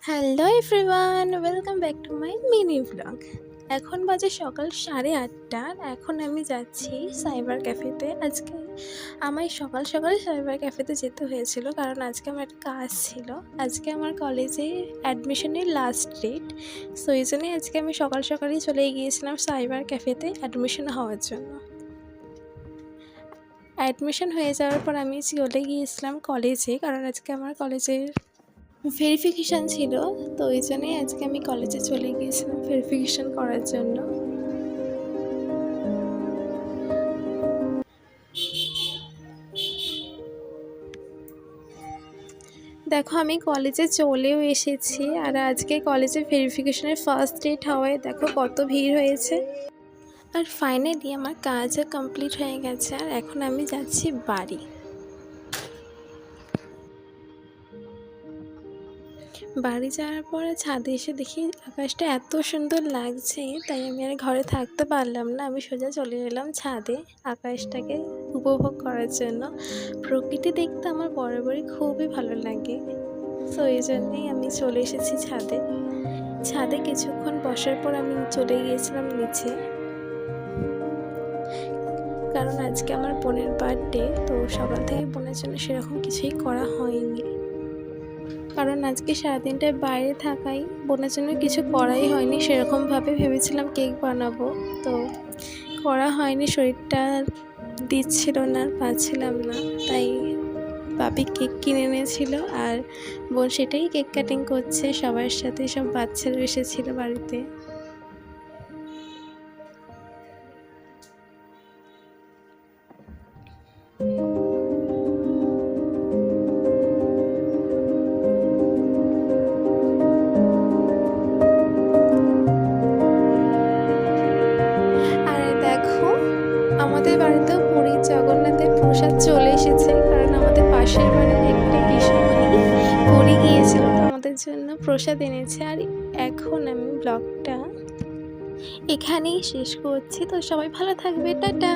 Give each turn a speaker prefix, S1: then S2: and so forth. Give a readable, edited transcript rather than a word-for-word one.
S1: Hello everyone, welcome back to my mini vlog. এখন বাজে সকাল 8:30। এখন আমি যাচ্ছি সাইবার ক্যাফেতে। আজকে আমায় সকাল সকাল সাইবার ক্যাফেতে যেতে হয়েছিল, কারণ আজকে আমার একটা কাজ ছিল। আজকে আমার কলেজে অ্যাডমিশনের লাস্ট ডেট, সো এই জন্যই আজকে আমি সকাল সকালই চলে গিয়েছিলাম সাইবার ক্যাফেতে অ্যাডমিশন হওয়ার জন্য। অ্যাডমিশন হয়ে যাওয়ার পর আমি চলে গিয়েছিলাম কলেজে, কারণ আজকে আমার কলেজের ভেরিফিকেশান ছিল। তো ওই জন্যই আজকে আমি কলেজে চলে গিয়েছিলাম ভেরিফিকেশান করার জন্য। দেখো, আমি কলেজে চলেও এসেছি, আর আজকে কলেজে ভেরিফিকেশানের ফার্স্ট ডেট হওয়ায় দেখো কত ভিড় হয়েছে। আর ফাইনালি আমার কাজও কমপ্লিট হয়ে গেছে, আর এখন আমি যাচ্ছি বাড়ি। বাড়ি যাওয়ার পরে ছাদে এসে দেখি আকাশটা এত সুন্দর লাগছে, তাই আমি আর ঘরে থাকতে পারলাম না। আমি সোজা চলে এলাম ছাদে আকাশটাকে উপভোগ করার জন্য। প্রকৃতি দেখতে আমার বরাবরই খুবই ভালো লাগে, তো এই জন্যেই আমি চলে এসেছি ছাদে। ছাদে কিছুক্ষণ বসার পর আমি চলে গিয়েছিলাম নিচে, কারণ আজকে আমার বোনের বার্থডে। তো সকাল থেকে বোনের জন্য সেরকম কিছুই করা হয়নি, কারণ আজকে সারাদিনটায় বাইরে থাকাই বোনের জন্য কিছু করাই হয়নি। সেরকমভাবে ভেবেছিলাম কেক বানাবো, তো করা হয়নি। শরীরটা দিচ্ছিল না, পাচ্ছিলাম না, তাই বাপি কেক কিনে এনেছিল, আর বোন সেটাই কেক কাটিং করছে সবার সাথে। সব বাচ্চারা এসেছিল বাড়িতে। আমাদের বাড়িতেও পুরী জগন্নাথের প্রসাদ চলে এসেছে, কারণ আমাদের পাশের বাড়ির একটা পিসিমণি পুরী গিয়েছিল, তো আমাদের জন্য প্রসাদ এনেছে। আর এখন আমি ব্লগটা এখানেই শেষ করছি। তো সবাই ভালো থাকবে, টাটা।